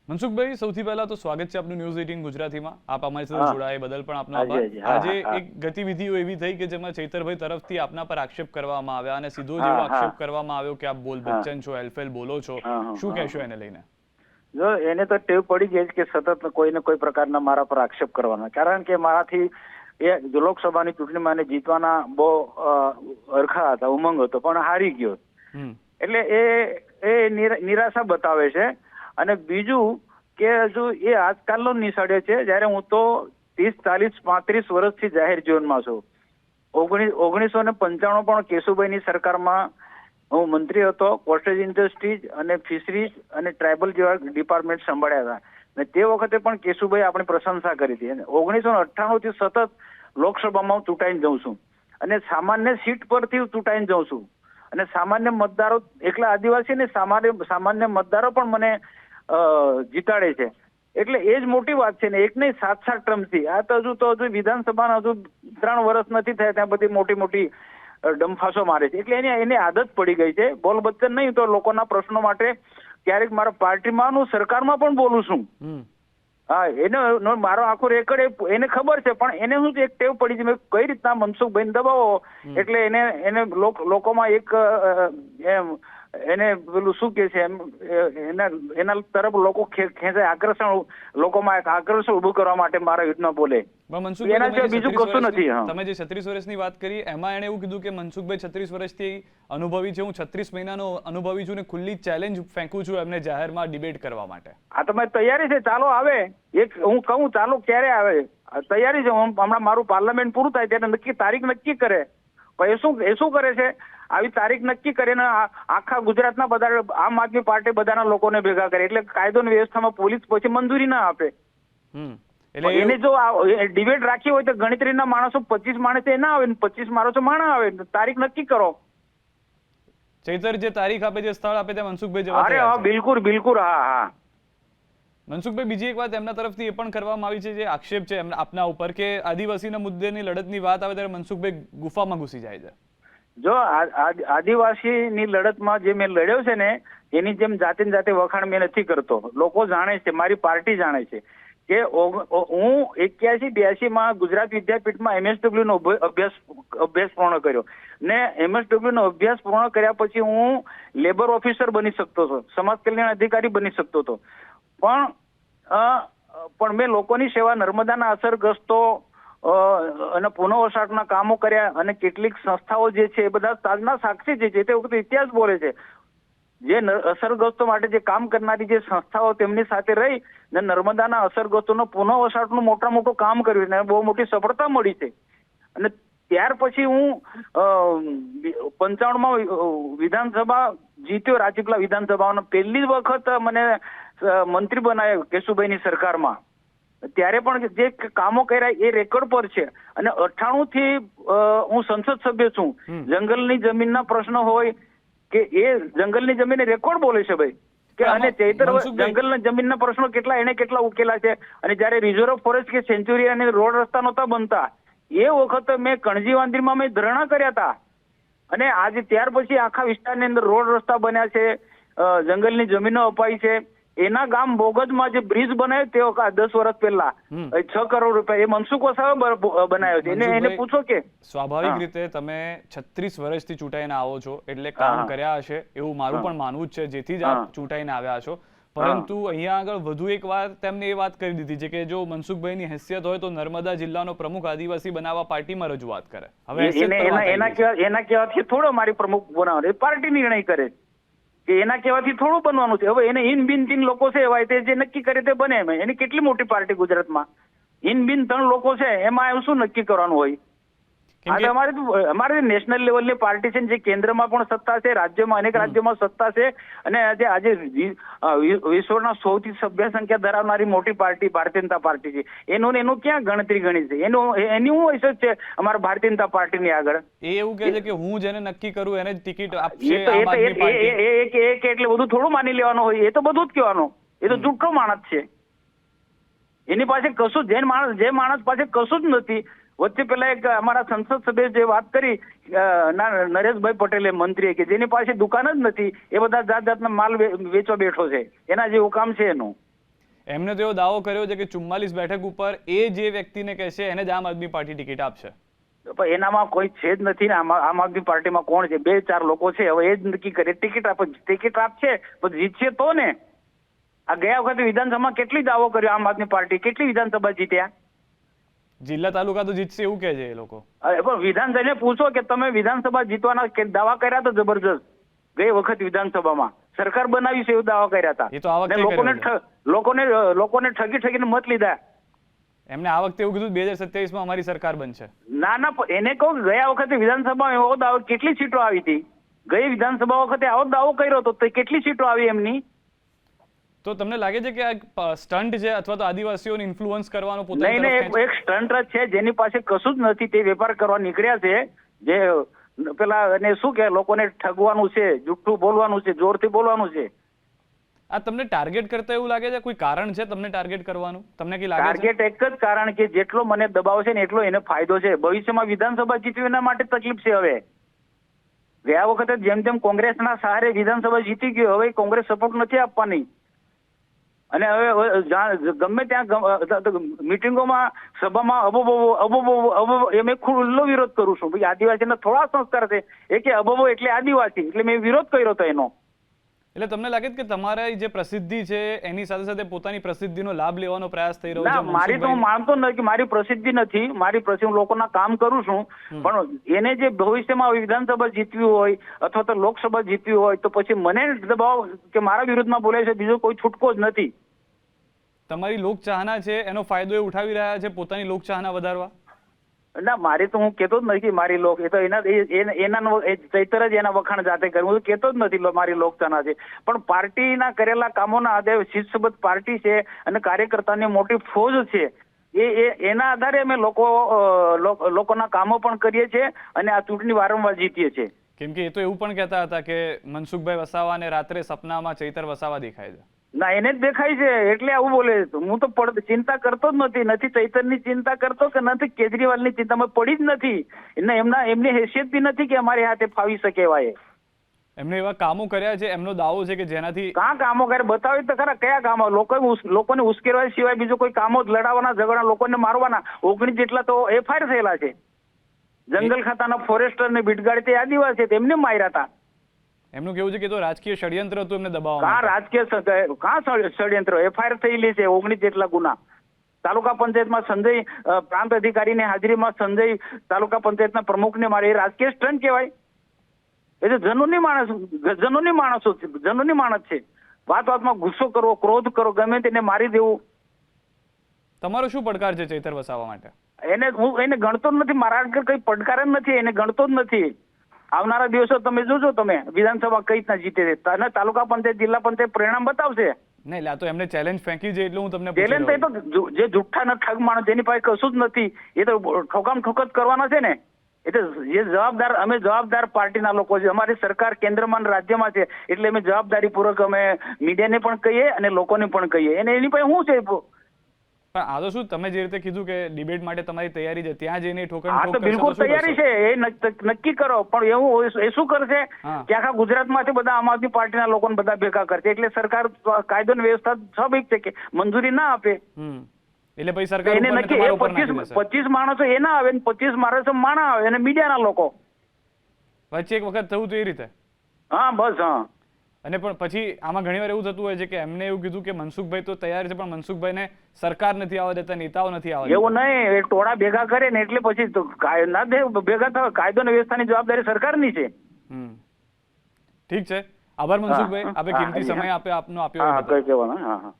મનસુખભાઈ, સૌથી પહેલા તો સ્વાગત છે આપનું ન્યૂઝ 18 ગુજરાતીમાં. આપ અમારી સાથે જોડાયા બદલ પણ આપનો આભાર. આજે એક ગતિવિધિઓ એવી થઈ કે જેમાં ચૈતરભાઈ તરફથી આપના પર આક્ષેપ કરવામાં આવ્યા અને સીધો જેવો આક્ષેપ કરવામાં આવ્યો કે આપ બોલ બચ્ચન છો, એલફેલ બોલો છો. શું કહેશો એને લઈને? જો એને તો ટેવ પડી ગઈ કે સતત કોઈને કોઈ પ્રકારના મારા પર આક્ષેપ કરવાના, કારણ કે મારાથી એ લોકસભાની ચૂંટણીમાં જીતવાના બહુ અરખા હતા, ઉમંગ હતો, પણ હારી ગયો. એટલે એ નિરાશા બતાવે છે. અને બીજું કે હજુ એ આજકાલનો નિશાળે છે, જયારે હું તો 30, 40, 35 વર્ષથી જાહેર જીવનમાં છું. 1995 પણ કેશુભાઈની સરકારમાં હું મંત્રી હતો. કોસ્ટેજ ઇન્ડસ્ટ્રીઝ અને ફિશરીઝ અને ટ્રાઇબલ જેવા ડિપાર્ટમેન્ટ સંભાળ્યા હતા. અને તે વખતે પણ કેશુભાઈ આપણી પ્રશંસા કરી હતી. અને 1998 થી સતત લોકસભામાં હું ચૂંટાઈને જાઉં છું અને સામાન્ય સીટ પરથી ચૂંટાઈને જાઉં છું. અને સામાન્ય મતદારો, એકલા આદિવાસી ને સામાન્ય મતદારો પણ મને જીતાડે છે. એટલે એ જ મોટી વાત છે ને. એક નહીં 7 ટર્મથી આ તો હજુ વિધાનસભાના હજુ 3 વર્ષ નથી થયા, ત્યાં બધી મોટી ડંફાસો મારે છે. એટલે એને આદત પડી ગઈ છે. બોલ બચ્ચન નહીં તો લોકોના પ્રશ્નો માટે ક્યારેક મારા પાર્ટીમાં હું સરકારમાં પણ બોલું છું. હા, એને મારો આખો રેકર્ડ એને ખબર છે, પણ એને શું એક ટેવ પડી છે, કઈ રીતના મનસુખભાઈને દબાવો એટલે એને લોકોમાં એક એને પેલું શું કે છે એના તરફ લોકો ખેંચાય, આકર્ષણ, લોકોમાં એક આકર્ષણ ઉભું કરવા માટે મારા યુદ્ધમાં બોલે. એના સિવાય બીજું કશું નથી. તમે જે 36 વર્ષની વાત કરી એમાં એને એવું કીધું કે મનસુખભાઈ 36 વર્ષથી અનુભવી છે, હું 36 મહિનાનો અનુભવી છું ને ખુલ્લી ચેલેન્જ ફેંકું છું એમને જાહેરમાં ડિબેટ કરવા માટે. આ તમે તૈયારી છે? ચાલો આવે. એક હું કહું ચાલો ક્યારે આવે, તૈયારી છે. હમણાં મારું પાર્લામેન્ટ પૂરું થાય ત્યારે તારીખ નક્કી કરે. પણ એ શું કરે છે, આવી તારીખ નક્કી કરીને આખા ગુજરાતના બધા આમ આદમી પાર્ટી બધાના લોકોને ભેગા કરે. એટલે કાયદો અને વ્યવસ્થામાં પોલીસ પછી મંજૂરી ના આપે. એને જો ડિબેટ રાખી હોય તો ગણતરીના માણસો 25 માણસ એ ના આવે, 25 માણસો માણા આવે. તારીખ નક્કી કરો. ચૈતર જે તારીખ આપે, જે સ્થળ આપે ત્યાં મનસુખભાઈ જવા. અરે હા, બિલકુલ. હા. મનસુખભાઈ, બીજી એક વાત એમના તરફથી એ પણ કરવામાં આવી છે, જે આક્ષેપ છે આપના ઉપર કે આદિવાસીના મુદ્દેની લડતની વાત આવે ત્યારે મનસુખભાઈ ગુફામાં ઘૂસી જાય છે. જો આદિવાસીની લડતમાં જે મેં લડ્યો છે ને, એની જેમ જાતે વખાણ મેં નથી કરતો. લોકો જાણે છે, મારી પાર્ટી જાણે છે કે હું 81-82 માં ગુજરાત વિદ્યાપીઠમાં MSW નો અભ્યાસ પૂર્ણ કર્યો ને MSW નો અભ્યાસ પૂર્ણ કર્યા પછી હું લેબર ઓફિસર બની શકતો હતો, સમાજ કલ્યાણ અધિકારી બની શકતો હતો. પણ મેં લોકોની સેવા, નર્મદાના અસરગ્રસ્તો અને પુનઃવસાહતના કામો કર્યા. અને કેટલીક સંસ્થાઓ જે છે એ બધા તાજના સાક્ષી છે, તે વખતે ઇતિહાસ બોલે છે. જે અસરગ્રસ્તો માટે જે કામ કરનારી જે સંસ્થાઓ, તેમની સાથે રહી ને નર્મદાના અસરગ્રસ્તોનો પુનઃવસાહતનું મોટું કામ કર્યું ને બહુ મોટી સફળતા મળી છે. અને ત્યાર પછી હું 95માં વિધાનસભા જીત્યો, રાજપીપળા વિધાનસભાનો. પહેલી વખત મને મંત્રી બનાવ્યો કેશુભાઈની સરકારમાં. ત્યારે પણ જે કામો કર્યા એ રેકોર્ડ પર છે. અને 98 થી હું સંસદ સભ્ય છું. જંગલની જમીનના પ્રશ્નો હોય કે એ જંગલની જમીન રેકોર્ડ બોલે છે ભાઈ. કે અને ચૈતર જંગલના જમીનના પ્રશ્નો કેટલા ઉકેલા છે. અને જયારે રિઝર્વ ફોરેસ્ટ કે સેન્ચુરી અને રોડ રસ્તા નહોતા બનતા એ વખતે મેં કણજી વાંદરીમાં મેં ધરણા કર્યા હતા. અને આજે ત્યાર પછી આખા વિસ્તારની અંદર રોડ રસ્તા બન્યા છે, જંગલની જમીનો અપાઈ છે. એના ગામ બોગજમાં જે બ્રિજ બનાવ્યો તે 10 વર્ષ પહેલા 6 કરોડ રૂપિયા એ મનસુખ વસાવે બનાવ્યો છે. એને પૂછો કે સ્વાભાવિક રીતે તમે 36 વર્ષથી ચૂંટાઈને આવો છો એટલે કામ કર્યા હશે એવું મારું પણ માનવું જ છે, જેથી જ આપ ચૂંટાઈને આવ્યા છો. પરંતુ અહીંયા આગળ વધુ એક વાત તેમને એ વાત કરી દીધી છે કે જો મનસુખભાઈની હેસિયત હોય તો નર્મદા જિલ્લાનો પ્રમુખ આદિવાસી બનાવવા પાર્ટીમાં રજૂઆત કરે. હવે એના કહેવાથી થોડો મારી પ્રમુખ બનાવવાનો, પાર્ટી નિર્ણય કરે કે એના કહેવાથી થોડું બનવાનું છે. હવે એને ઇન બિન 3 લોકો છે, એવા જે નક્કી કરે તે બને. એની કેટલી મોટી પાર્ટી ગુજરાતમાં, ઇન બિન 3 લોકો છે, એમાં શું નક્કી કરવાનું હોય? અમારે નેશનલ લેવલની પાર્ટી છે, જે કેન્દ્રમાં પણ સત્તા છે, રાજ્યમાં અનેક રાજ્યોમાં સત્તા છે. અને આજે વિશ્વના સૌથી સભ્ય સંખ્યા ધરાવનારી મોટી પાર્ટી ભારતીય જનતા પાર્ટી છે. એનું ક્યાં ગણતરી ગણી છે? એની શું હિસ્સો છે અમારા ભારતીય જનતા પાર્ટીની આગળ? એ એવું કહે છે કે હું જેને નક્કી કરું એને જ ટિકિટ આપશે. એટલે બધું થોડું માની લેવાનું હોય? એ તો બધું જ કહેવાનું. એ તો જૂઠો માણસ છે. એની પાસે કશું જે માણસ પાસે કશું જ નથી. વચ્ચે પેલા એક અમારા સંસદ સભ્ય જે વાત કરી નરેશભાઈ પટેલે, મંત્રીએ, કે જેની પાસે દુકાન જ નથી, એ બધા જાતના માલ વેચવા બેઠો છે. એના જેવું કામ છે એનું. એમને તો એવો દાવો કર્યો છે કે 44 બેઠક ઉપર એ જે વ્યક્તિને કહેશે એને જ આમ આદમી પાર્ટી ટિકિટ આપશે. પણ એનામાં કોઈ છે જ નથી ને. આમ આદમી પાર્ટીમાં કોણ છે? 2-4 લોકો છે. હવે એ જ નક્કી કરે. ટિકિટ આપશે પણ જીતશે તો ને. આ ગયા વખતે વિધાનસભામાં કેટલી દાવો કર્યો આમ આદમી પાર્ટી, કેટલી વિધાનસભા જીત્યા? જિલ્લા તાલુકા તો જીતશે એવું કહે છે એ લોકો. પણ વિધાનસભાને પૂછો કે તમે વિધાનસભા જીતવાના દાવા કર્યા તો જબરજસ્ત ગઈ વખત વિધાનસભામાં સરકાર બનાવી છે એવું દાવા કર્યા હતા. એ તો આ વખતે લોકોને ઠગીને મત લીધા. એમને આ વખતે એવું કીધું 2027 માં અમારી સરકાર બનશે. ના એને કહું ગયા વખતે વિધાનસભામાં એવો દાવો કેટલી સીટો આવી હતી? ગઈ વિધાનસભા વખતે આવો દાવો કર્યો તો કેટલી સીટો આવી એમની? તો તમને લાગે છે કે આ સ્ટન્ટ છે અથવા તો આદિવાસીઓને ઇન્ફ્લુઅન્સ કરવાનો પોતાની નહીં, એક સ્ટન્ટ જ છે. જેની પાસે કશું જ નથી તે વેપાર કરવા નીકળ્યા છે. જે પેલા એને શું કે લોકોને ઠગવાનું છે, જુઠ્ઠું બોલવાનું છે, જોરથી બોલવાનું છે. આ તમને ટાર્ગેટ કરતા એવું લાગે છે? કોઈ કારણ છે તમને ટાર્ગેટ કરવાનું? તમને કઈ લાગે છે? ટાર્ગેટ એક જ કારણ કે જેટલો મને દબાવ છે ને એટલો એને ફાયદો છે. ભવિષ્યમાં વિધાનસભા જીતવી એના માટે તકલીફ છે. હવે ગયા વખતે જેમ કોંગ્રેસના સહારે વિધાનસભા જીતી ગયો, હવે કોંગ્રેસ સપોર્ટ નથી આપવાની. અને હવે ગમે ત્યાં મિટિંગોમાં સભામાં અબોબો એ મેં ખુલ્લો વિરોધ કરું છું. ભાઈ આદિવાસીના થોડા સંસ્કાર છે એ કે અબોબો એટલે આદિવાસી, એટલે મેં વિરોધ કર્યો હતો એનો. એટલે તમને લાગે છે કે તમારી જે પ્રસિદ્ધિ છે એની સાથે સાથે પોતાની પ્રસિદ્ધિનો લાભ લેવાનો પ્રયાસ થઈ રહ્યો છે? મારી તો હું માનતો નથી કે મારી પ્રસિદ્ધિ નથી. મારી પ્રસિદ્ધિ લોકોના કામ કરું છું. પણ એને જે ભવિષ્યમાં વિધાનસભા જીતવી હોય અથવા તો લોકસભા જીતવી હોય તો પછી મને દબાવ કે મારા વિરુદ્ધમાં બોલે છે, બીજો કોઈ છૂટકો જ નથી. તમારી લોકચાહના છે એનો ફાયદો એ ઉઠાવી રહ્યા છે પોતાની લોકચાહના વધારવા? ના, મારી તો હું કેતો જ નથી મારી લોક, એ તો એના ચૈતર જ એના વખાણ જાતે કરે. હું કેતો જ નથી મારી લોકચાહના છે. પણ પાર્ટીના કરેલા કામોના આધારે શિસ્તબદ્ધ પાર્ટી છે અને કાર્યકર્તાની મોટી ફોજ છે. એના આધારે અમે લોકોના કામો પણ કરીએ છીએ અને આ ચૂંટણી વારંવાર જીતીએ છીએ. કેમ કે એ તો એવું પણ કહેતા હતા કે મનસુખભાઈ વસાવાને રાત્રે સપનામાં ચૈતર વસાવા દેખાય છે. ના, એને જ દેખાય છે એટલે આવું બોલે. હું તો ચિંતા કરતો જ નથી ચૈતરની ચિંતા કરતો કે નથી કેજરીવાલની ચિંતામાં પડી જ નથી. એમની હેસિયત બી નથી કે અમારી હાથે ફાવી શકે એવા. એમને એવા કામો કર્યા છે, એમનો દાવો છે કે જેનાથી કાં કામો કરે બતાવી તો ખરા. કયા કામો? લોકોને ઉશ્કેરવા સિવાય બીજું કોઈ કામો જ લડાવવાના, ઝઘડા, લોકોને મારવાના 19 જેટલા તો એફઆઈઆર થયેલા છે. જંગલ ખાતાના ફોરેસ્ટર ને બીટગાડી તે આદિવાસી તેમને માર્યા હતા. એમનું કેવું છે કે તો રાજકીય ષડયંત્ર હતું એમને દબાવવા. કાં રાજકીય કાં ષડયંત્ર? એફઆઈઆર થયેલી છે 19 જેટલા ગુના. તાલુકા પંચાયતમાં સંજય પ્રાંત અધિકારીની હાજરીમાં સંજય તાલુકા પંચાયતના પ્રમુખને મારે એ રાજકીય સ્ટન્ટ કહેવાય? એ તો જનૂની માણસ છે. વાતમાં ગુસ્સો કરવો, ક્રોધ કરો, ગમે તેને મારી દેવું. તમારો શું પડકાર છે ચૈતર વસાવા માટે? હું એને ગણતો જ નથી. મારા આગળ કઈ પડકાર જ નથી. એને ગણતો જ નથી. આવનારા દિવસો તમે જોજો, તમે વિધાનસભા કઈ રીતના જીતે છે અને તાલુકા પંચાયત, જિલ્લા પંચાયત પરિણામ બતાવશે. નહીં, એટલે તો એમને ચેલેન્જ ફેંકી છે એટલે હું તમને ચેલેન્જ તો જે જુઠ્ઠા ને ઠગ માણસ જેની પાસે કશું જ નથી એ તો ઠોકામ ઠોકત કરવાના છે ને. એ તો જે અમે જવાબદાર પાર્ટીના લોકો છે. અમારી સરકાર કેન્દ્રમાં અને રાજ્યમાં છે એટલે અમે જવાબદારીપૂર્વક અમે મીડિયાને પણ કહીએ અને લોકોને પણ કહીએ. એને એની પાસે શું છે? પણ આ તો શું તમે જે રીતે કીધું કે ડિબેટ માટે તમારી તૈયારી છે, ત્યાં જઈને ઠોકર હા તો બિલકુલ તૈયારી છે. એ નક્કી કરો. પણ એવું એ શું કરશે કે આખા ગુજરાતમાંથી બધા આમ આદમી પાર્ટીના લોકોને બધા ભેગા કરશે એટલે સરકાર કાયદો અને વ્યવસ્થા સ્વાભાવિક છે કે મંજૂરી ના આપે. એટલે પછી સરકાર એને નક્કી 25 માણસો એના આવે ને 25 માણસો માણા આવે અને મીડિયાના લોકો વચ્ચે એક વખત થયું તો એ રીતે. હા બસ. હા. અને પણ પછી આમાં ઘણીવાર એવું થતું હોય છે કે એમને એવું કીધું કે મનસુખભાઈ તો તૈયાર છે પણ મનસુખભાઈને સરકાર નથી આવવા દેતા, નેતાઓ નથી આવવા દેતા. એવું નહીં, એ ટોળા ભેગા કરે ને એટલે પછી ભેગા થવા કાયદો અને વ્યવસ્થાની જવાબદારી સરકારની છે. ઠીક છે, આભાર મનસુખભાઈ, આપે કિંમતી સમય આપનો આપ્યો. હા, કઈ કહેવાનું. હા.